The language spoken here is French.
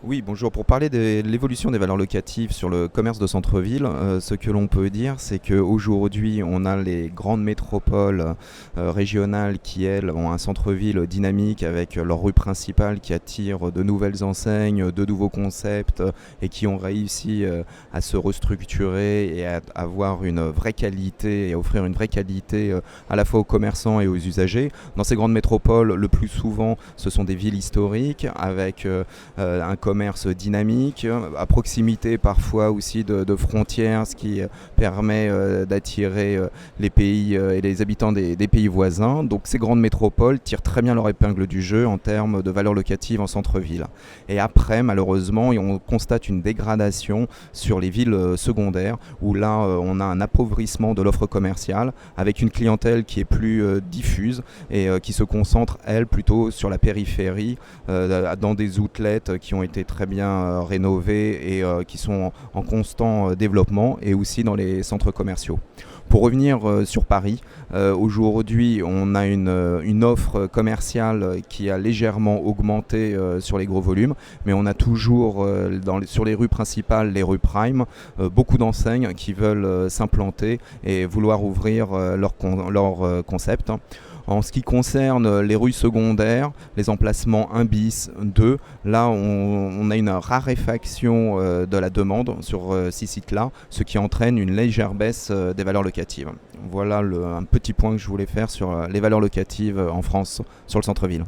Oui, bonjour. Pour parler de l'évolution des valeurs locatives sur le commerce de centre-ville, ce que l'on peut dire, c'est qu'aujourd'hui, on a les grandes métropoles régionales qui, elles, ont un centre-ville dynamique avec leur rue principale qui attire de nouvelles enseignes, de nouveaux concepts et qui ont réussi à se restructurer et à avoir une vraie qualité et à offrir une vraie qualité à la fois aux commerçants et aux usagers. Dans ces grandes métropoles, le plus souvent, ce sont des villes historiques avec un commerce dynamique, à proximité parfois aussi de frontières, ce qui permet d'attirer les pays et les habitants des pays voisins. Donc ces grandes métropoles tirent très bien leur épingle du jeu en termes de valeur locative en centre-ville. Et après, malheureusement, on constate une dégradation sur les villes secondaires, où là, on a un appauvrissement de l'offre commerciale, avec une clientèle qui est plus diffuse et qui se concentre, elle, plutôt sur la périphérie, dans des outlets qui ont été très bien rénovés et qui sont en constant développement, et aussi dans les centres commerciaux. Pour revenir sur Paris, aujourd'hui on a une offre commerciale qui a légèrement augmenté sur les gros volumes, mais on a toujours sur les rues principales, les rues prime, beaucoup d'enseignes qui veulent s'implanter et vouloir ouvrir leur concept. En ce qui concerne les rues secondaires, les emplacements 1 bis, 2, là on a une raréfaction de la demande sur ces sites-là, ce qui entraîne une légère baisse des valeurs locatives. Voilà un petit point que je voulais faire sur les valeurs locatives en France, sur le centre-ville.